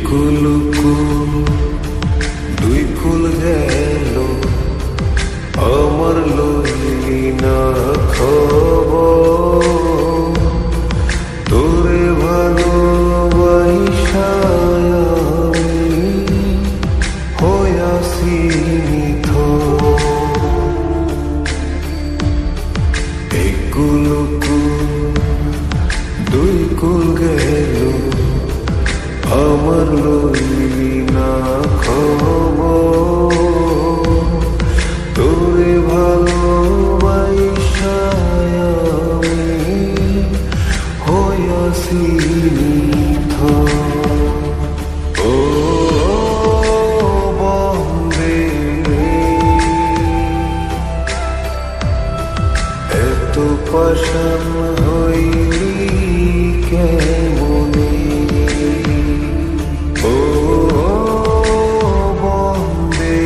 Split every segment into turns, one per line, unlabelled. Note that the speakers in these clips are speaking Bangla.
কুল দুই কুল গেল আমার লইলি না খবর তোরে ভালোবাসা আমি হইয়াছি নিথর। এই কুল দুই কুল গেল আমার লইলি না খবর তোরে ভালোবাসা আমি হইয়াছি নিথর। ও বন্দে এত পাষাণ হইলি কেমনে, ও বন্দে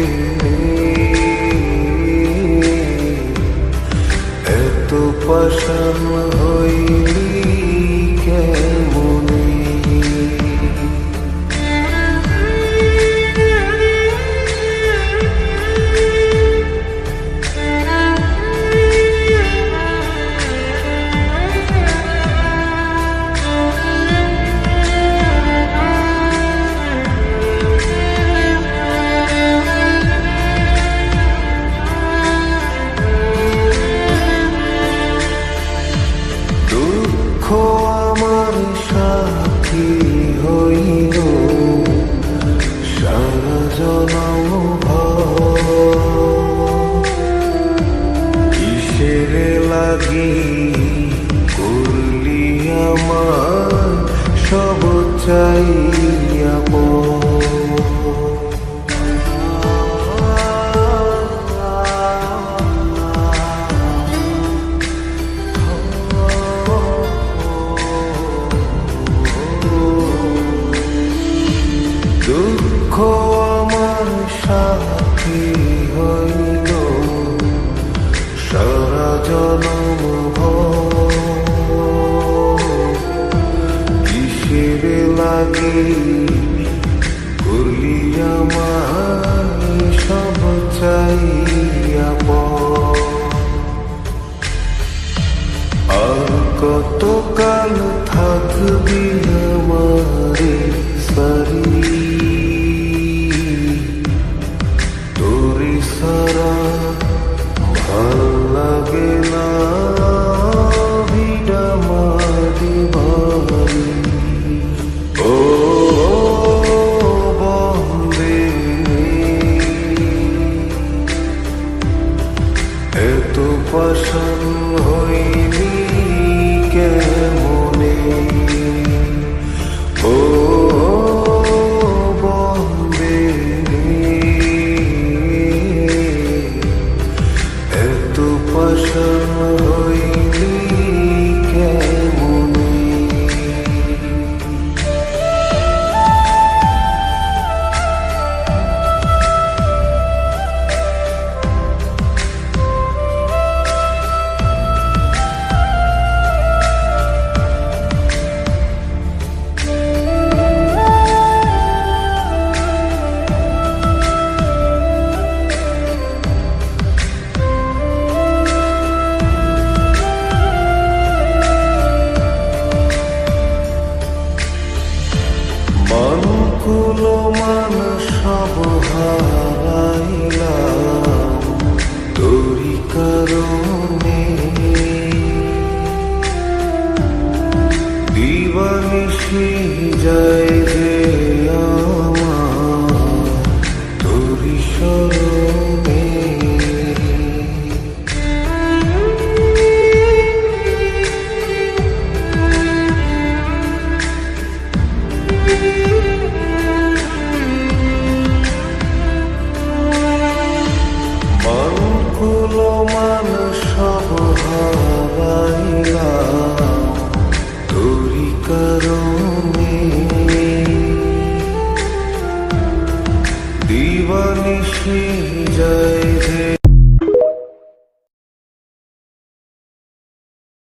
এত পাষাণ হইলি কেমনে। দুঃখ আমার সাথী হইল সারা জনম কিসের লাগি করলি আমার সব চাইয়া দুঃখ আমার সাথী হইল সারা জনম কিসের লাগে করলি আমার সব চাইয়া আর কতকাল থাকবি আমারে সারি তোরে সারা ভাল লাগে না ভিড়া মারি বাড়ি। ও বন্দে এত পাষাণ হইলি কেমনে, ও বন্দে এত পাষাণ হইলি কেমনে। মনকুল মান সব হারাইলাম তোরি কারণে, দিবানিশি যায় যে আমার তোরি স্মরণে। মনকুল মান সব হারাইলাম তোরি কারণে, দিবানিশি যায়